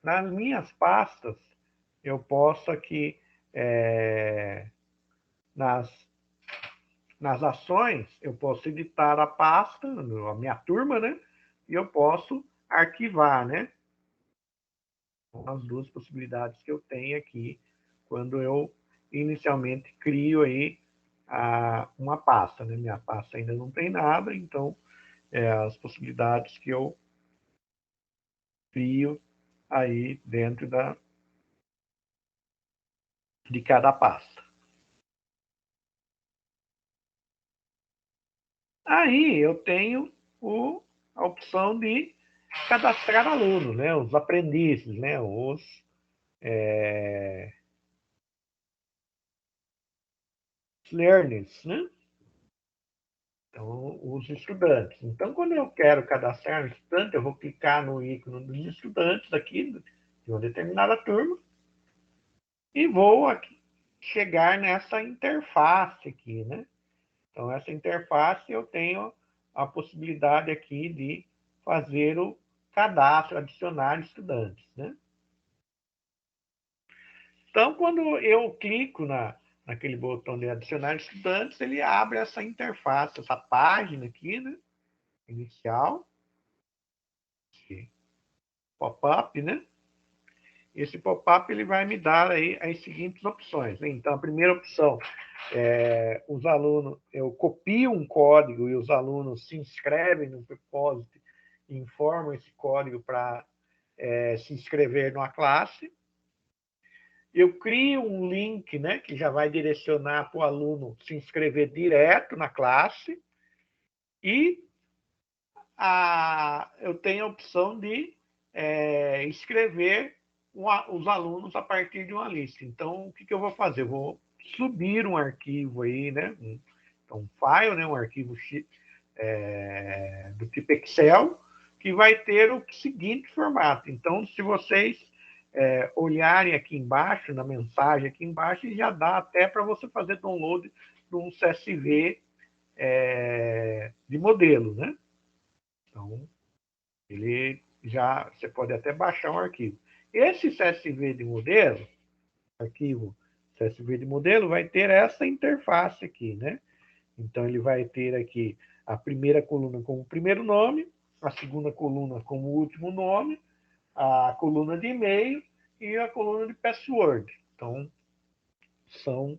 Nas minhas pastas, eu posso aqui, nas ações, eu posso editar a pasta, a minha turma, né? E eu posso arquivar, né? São as duas possibilidades que eu tenho aqui quando eu inicialmente crio aí uma pasta, né? Minha pasta ainda não tem nada, então as possibilidades que eu crio aí dentro de cada pasta. Aí eu tenho a opção de cadastrar aluno, né? Os aprendizes, né? Os learners, né? Então, os estudantes. Então, quando eu quero cadastrar um estudante, eu vou clicar no ícone dos estudantes aqui, de uma determinada turma e vou aqui, chegar nessa interface aqui, né? Então, essa interface eu tenho a possibilidade aqui de fazer o cadastro, adicionar estudantes, né? Então, quando eu clico naquele botão de adicionar estudantes, ele abre essa interface, essa página aqui, né? Inicial, pop-up, né? Esse pop-up ele vai me dar aí as seguintes opções, né? Então, a primeira opção os alunos, eu copio um código e os alunos se inscrevem no propósito e informam esse código para se inscrever numa classe. Eu crio um link, né, que já vai direcionar para o aluno se inscrever direto na classe. E eu tenho a opção de escrever os alunos a partir de uma lista. Então, o que eu vou fazer? Eu vou subir um arquivo aí, né? Um file, né? Um arquivo do tipo Excel, que vai ter o seguinte formato. Então, se vocês olharem aqui embaixo, na mensagem aqui embaixo, já dá até para você fazer download de um CSV de modelo, né? Então, você pode até baixar um arquivo. Esse CSV de modelo, arquivo CSV de modelo, vai ter essa interface aqui, né? Então, ele vai ter aqui a primeira coluna como primeiro nome, a segunda coluna como último nome, a coluna de e-mail e a coluna de password. Então, são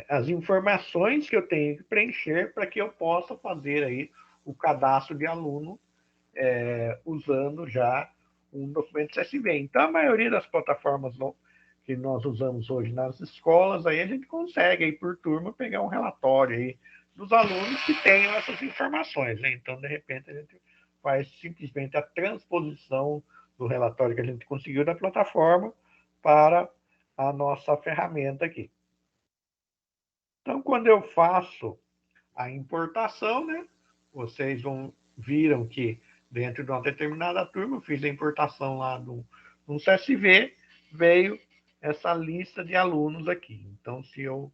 as informações que eu tenho que preencher para que eu possa fazer aí o cadastro de aluno usando já um documento CSV. Então, a maioria das plataformas que nós usamos hoje nas escolas, aí a gente consegue, aí, por turma, pegar um relatório aí dos alunos que tenham essas informações, né? Então, de repente, a gente faz simplesmente a transposição do relatório que a gente conseguiu da plataforma para a nossa ferramenta aqui. Então, quando eu faço a importação, né, vocês viram que dentro de uma determinada turma, eu fiz a importação lá no CSV, veio essa lista de alunos aqui. Então, se eu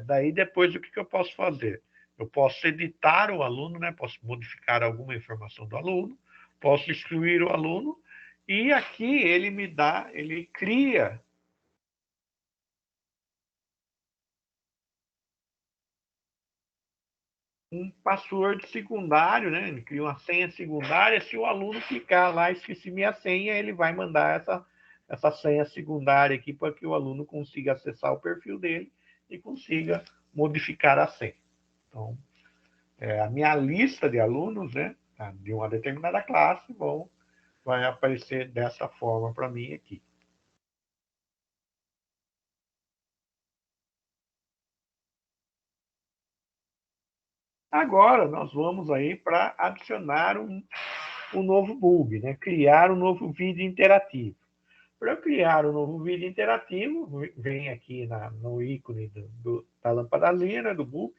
daí depois o que eu posso fazer? Eu posso editar o aluno, né? Posso modificar alguma informação do aluno, posso excluir o aluno, e aqui ele cria um password secundário, né? Ele cria uma senha secundária. Se o aluno clicar lá, esqueci minha senha, ele vai mandar essa senha secundária aqui para que o aluno consiga acessar o perfil dele e consiga modificar a senha. Então, a minha lista de alunos, né, de uma determinada classe, vai aparecer dessa forma para mim aqui. Agora, nós vamos aí para adicionar um novo bug, né? Criar um novo vídeo interativo. Para eu criar um novo vídeo interativo, vem aqui no ícone da lampadazinha, né, do book,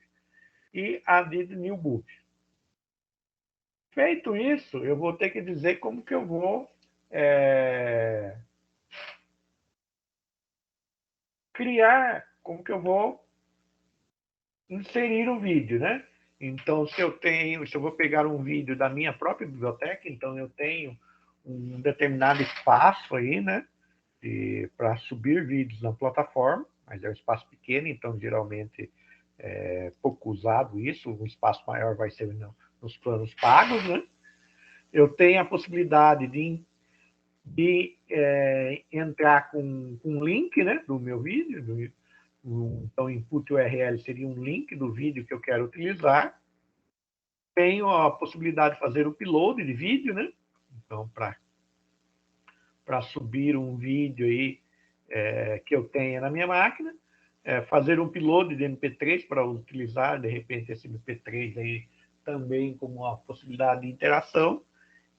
e Add New Book. Feito isso, eu vou ter que dizer como que eu vou criar, como que eu vou inserir o vídeo, né? Então, se eu vou pegar um vídeo da minha própria biblioteca, então eu tenho um determinado espaço aí, né, para subir vídeos na plataforma, mas é um espaço pequeno, então geralmente é pouco usado isso, um espaço maior vai ser nos planos pagos, né? Eu tenho a possibilidade de entrar com um link, né, do meu vídeo, então, input URL seria um link do vídeo que eu quero utilizar. Tenho a possibilidade de fazer o upload de vídeo, né? Então, para subir um vídeo aí que eu tenha na minha máquina, fazer um upload de MP3 para utilizar, de repente, esse MP3 aí também como uma possibilidade de interação.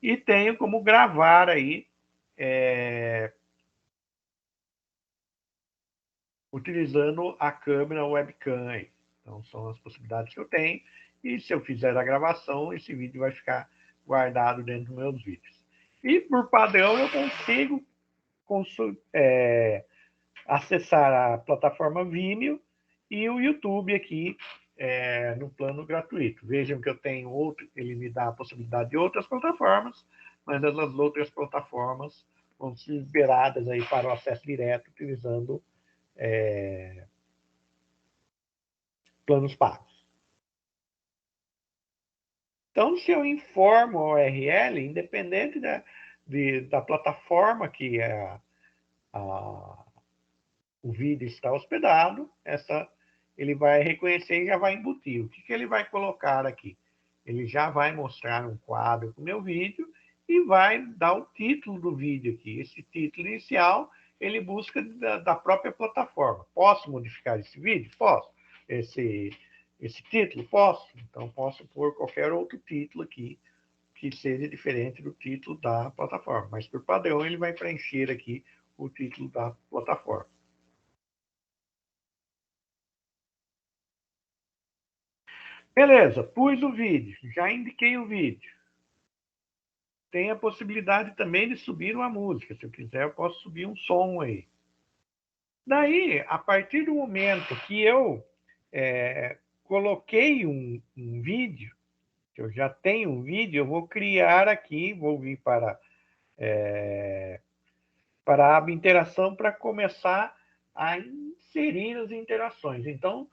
E tenho como gravar aí utilizando a câmera webcam aí. Então, são as possibilidades que eu tenho. E se eu fizer a gravação, esse vídeo vai ficar guardado dentro dos meus vídeos. E, por padrão, eu consigo acessar a plataforma Vimeo e o YouTube aqui no plano gratuito. Vejam que eu tenho outro, ele me dá a possibilidade de outras plataformas, mas as outras plataformas vão ser liberadas aí para o acesso direto utilizando planos pagos. Então, se eu informo a URL, independente da plataforma que o vídeo está hospedado, ele vai reconhecer e já vai embutir. O que ele vai colocar aqui? Ele já vai mostrar um quadro com o meu vídeo e vai dar o título do vídeo aqui. Esse título inicial, ele busca da própria plataforma. Posso modificar esse vídeo? Posso. Esse título? Posso. Então, posso pôr qualquer outro título aqui que seja diferente do título da plataforma. Mas, por padrão, ele vai preencher aqui o título da plataforma. Beleza, pus o vídeo, já indiquei o vídeo. Tem a possibilidade também de subir uma música. Se eu quiser, eu posso subir um som aí. Daí, a partir do momento que eu coloquei um vídeo, que eu já tenho um vídeo, eu vou criar aqui, vou vir para a aba interação para começar a inserir as interações. Então,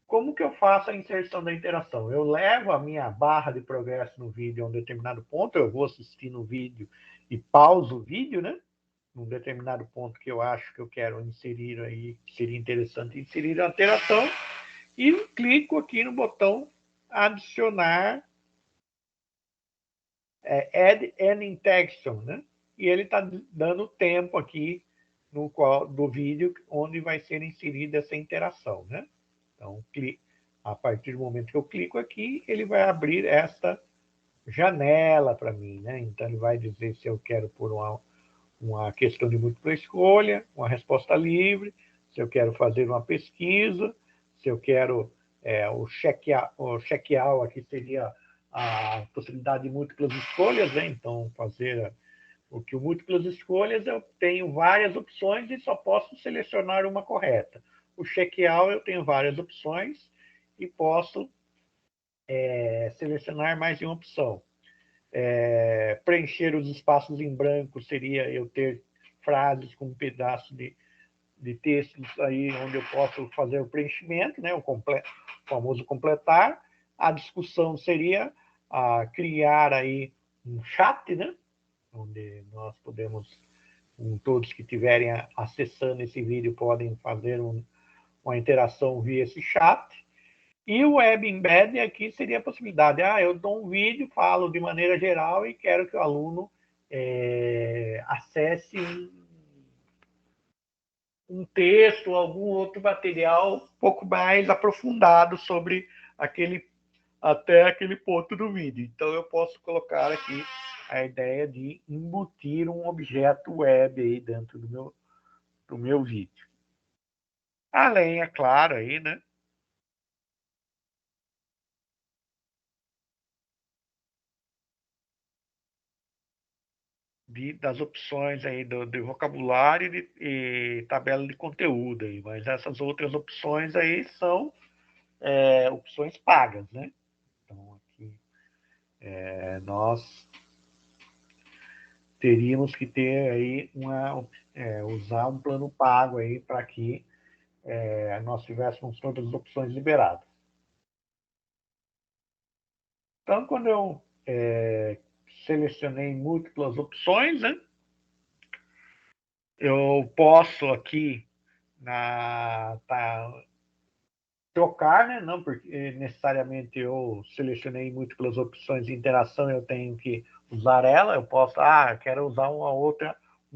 como que eu faço a inserção da interação? Eu levo a minha barra de progresso no vídeo a um determinado ponto, eu vou assistir no vídeo e pauso o vídeo, né? Num determinado ponto que eu acho que eu quero inserir aí, que seria interessante inserir a interação, e clico aqui no botão adicionar Add an Interaction, né? E ele está dando tempo aqui do vídeo onde vai ser inserida essa interação, né? Então, a partir do momento que eu clico aqui, ele vai abrir essa janela para mim, né? Então, ele vai dizer se eu quero pôr uma questão de múltipla escolha, uma resposta livre, se eu quero fazer uma pesquisa, se eu quero o check-out aqui seria a possibilidade de múltiplas escolhas, né? Então, fazer o que o múltiplas escolhas, eu tenho várias opções e só posso selecionar uma correta. O check-out, eu tenho várias opções e posso selecionar mais de uma opção. Preencher os espaços em branco seria eu ter frases com um pedaço de textos aí onde eu posso fazer o preenchimento, né? O famoso completar. A discussão seria criar aí um chat, né? Onde nós podemos, todos que estiverem acessando esse vídeo podem fazer uma interação via esse chat. E o Web Embed aqui seria a possibilidade. Eu dou um vídeo, falo de maneira geral e quero que o aluno acesse um texto, algum outro material um pouco mais aprofundado sobre até aquele ponto do vídeo. Então, eu posso colocar aqui a ideia de embutir um objeto web aí dentro do meu vídeo. Além, é claro, aí, né, das opções aí de vocabulário e tabela de conteúdo aí, mas essas outras opções aí são opções pagas, né? Então aqui nós teríamos que ter aí usar um plano pago aí para que nós tivéssemos todas as opções liberadas. Então, quando eu selecionei múltiplas opções, né? Eu posso aqui trocar, né? Não porque necessariamente eu selecionei múltiplas opções de interação, eu tenho que usar ela. Eu posso, quero usar um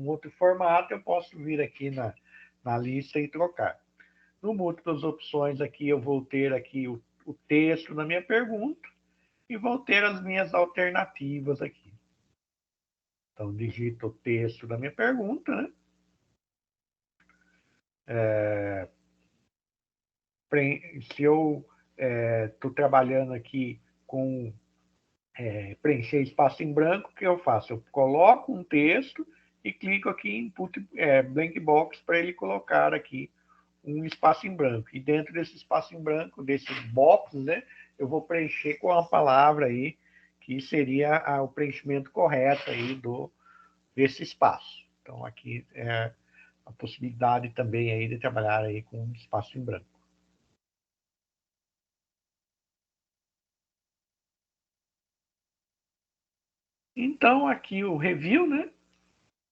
outro formato, eu posso vir aqui na lista e trocar. No múltiplas opções aqui, eu vou ter aqui o texto da minha pergunta e vou ter as minhas alternativas aqui. Então, digito o texto da minha pergunta, né? Se eu estou trabalhando aqui com preencher espaço em branco, o que eu faço? Eu coloco um texto e clico aqui em Input Blank Box para ele colocar aqui um espaço em branco. E dentro desse espaço em branco, desse box, né, eu vou preencher com a palavra aí, que seria o preenchimento correto aí desse espaço. Então, aqui é a possibilidade também aí de trabalhar aí com um espaço em branco. Então, aqui o review, né?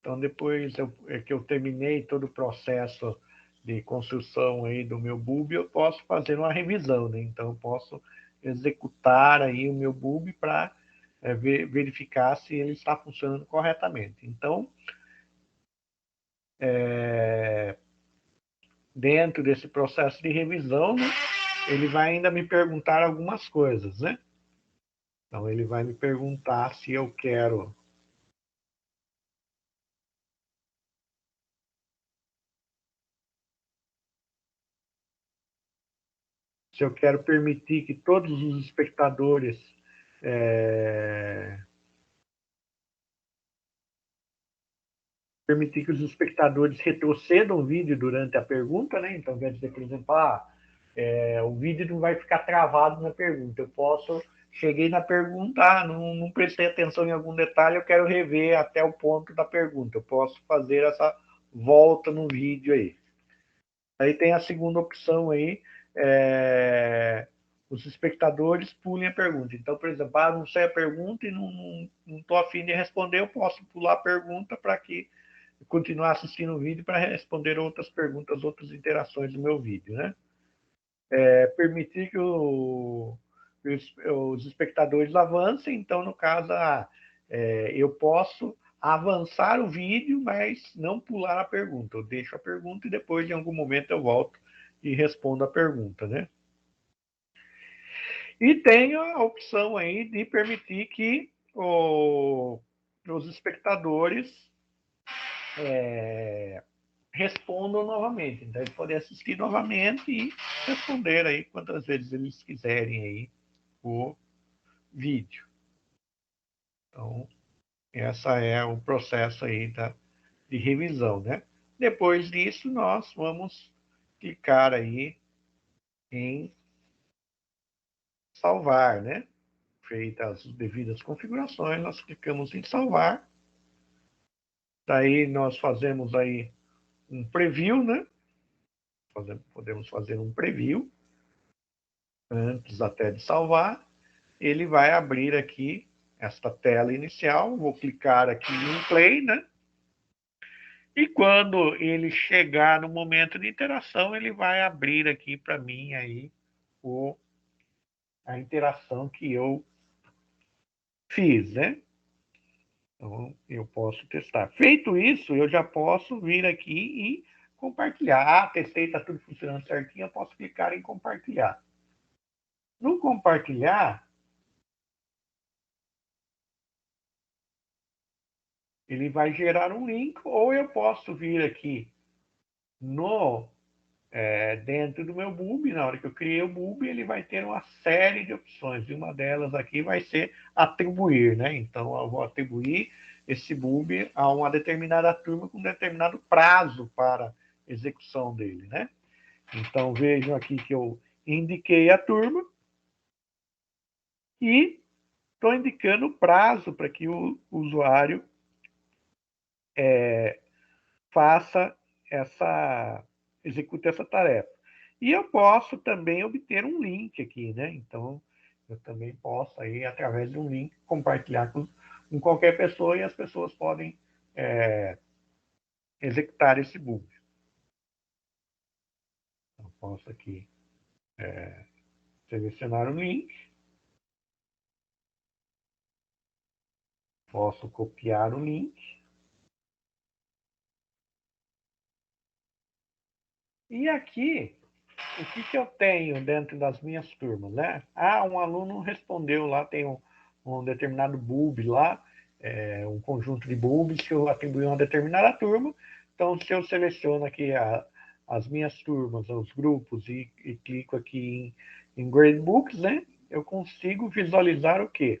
Então, depois que eu terminei todo o processo de construção aí do meu bulb, eu posso fazer uma revisão, né? Então, eu posso executar aí o meu bulb para verificar se ele está funcionando corretamente. Então, dentro desse processo de revisão, né, ele vai ainda me perguntar algumas coisas, né? Então, ele vai me perguntar se eu quero permitir que todos os espectadores permitir que os espectadores retrocedam o vídeo durante a pergunta, né? Então, quer dizer, por exemplo, o vídeo não vai ficar travado na pergunta. Eu posso, cheguei na pergunta, não prestei atenção em algum detalhe, eu quero rever até o ponto da pergunta. Eu posso fazer essa volta no vídeo aí. Aí tem a segunda opção aí, os espectadores pulem a pergunta. Então, por exemplo, não sei a pergunta e não estou afim de responder, eu posso pular a pergunta para que continuar assistindo o vídeo para responder outras perguntas, outras interações do meu vídeo, né? Permitir que os espectadores avancem, então, no caso, eu posso avançar o vídeo, mas não pular a pergunta. Eu deixo a pergunta e depois, em algum momento, eu volto e respondo a pergunta, né? E tenho a opção aí de permitir que os espectadores respondam novamente. Então, eles podem assistir novamente e responder aí quantas vezes eles quiserem aí o vídeo. Então, essa é o processo aí de revisão, né? Depois disso, nós vamos clicar aí em salvar, né? Feitas as devidas configurações, nós clicamos em salvar. Daí nós fazemos aí um preview, né? Podemos fazer um preview antes até de salvar. Ele vai abrir aqui esta tela inicial. Vou clicar aqui em play, né? E quando ele chegar no momento de interação, ele vai abrir aqui para mim aí a interação que eu fiz, né? Então, eu posso testar. Feito isso, eu já posso vir aqui e compartilhar. Testei, está tudo funcionando certinho, eu posso clicar em compartilhar. No compartilhar, ele vai gerar um link, ou eu posso vir aqui dentro do meu bulb, na hora que eu criei o bulb, ele vai ter uma série de opções, e uma delas aqui vai ser atribuir, né? Então, eu vou atribuir esse bulb a uma determinada turma com um determinado prazo para execução dele, né? Então, vejam aqui que eu indiquei a turma e estou indicando o prazo para que o usuário faça execute essa tarefa. E eu posso também obter um link aqui, né? Então, eu também posso aí, através de um link, compartilhar com qualquer pessoa e as pessoas podem executar esse book. Eu posso aqui selecionar um link, posso copiar o link, e aqui, o que eu tenho dentro das minhas turmas, né? Um aluno respondeu lá, tem um determinado bulb lá, um conjunto de bulbs que eu atribuí a uma determinada turma. Então, se eu seleciono aqui as minhas turmas, os grupos, e clico aqui em Gradebooks, né? Eu consigo visualizar o quê?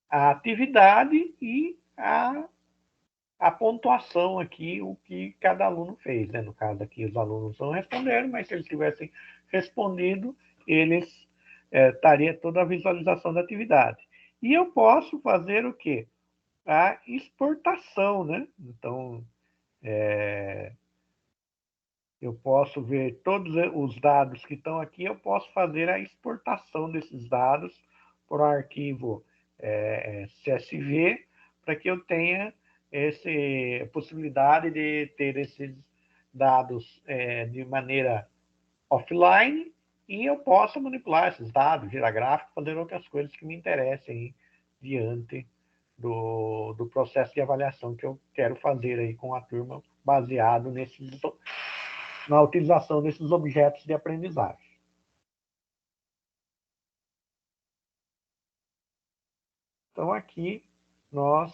a atividade e a pontuação aqui, o que cada aluno fez, né? No caso aqui, os alunos não responderam, mas se eles tivessem respondido, eles estaria toda a visualização da atividade. E eu posso fazer o quê? A exportação, né? Então, eu posso ver todos os dados que estão aqui, eu posso fazer a exportação desses dados para o arquivo CSV, para que eu tenha a possibilidade de ter esses dados de maneira offline e eu posso manipular esses dados, gerar gráfico, fazer outras coisas que me interessem diante do processo de avaliação que eu quero fazer aí com a turma, baseado na utilização desses objetos de aprendizagem. Então, aqui nós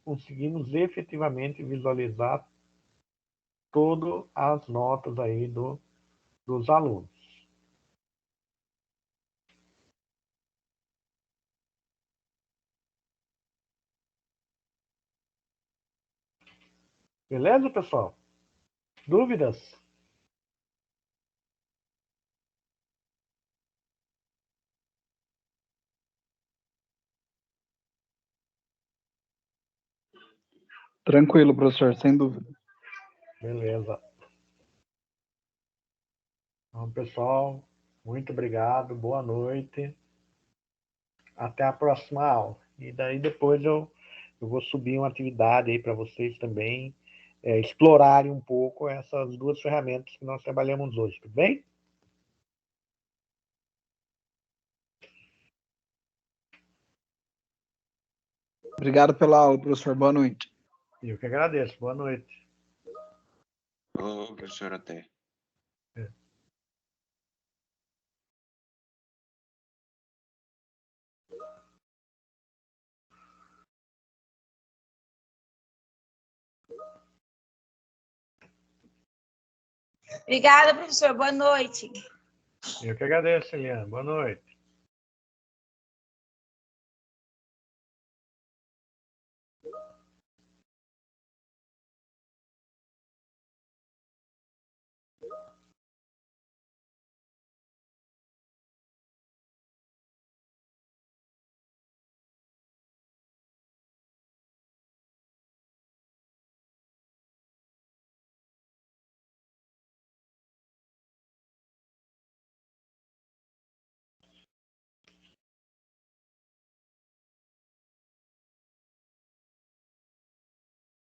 conseguimos efetivamente visualizar todas as notas aí dos alunos. Beleza, pessoal? Dúvidas? Tranquilo, professor, sem dúvida. Beleza. Então, pessoal, muito obrigado, boa noite. Até a próxima aula. E daí depois eu vou subir uma atividade aí para vocês também explorarem um pouco essas duas ferramentas que nós trabalhamos hoje, tudo bem? Obrigado pela aula, professor. Boa noite. Eu que agradeço. Boa noite. Ô, professor, até. Obrigada, professor. Boa noite. Eu que agradeço, Eliane. Boa noite.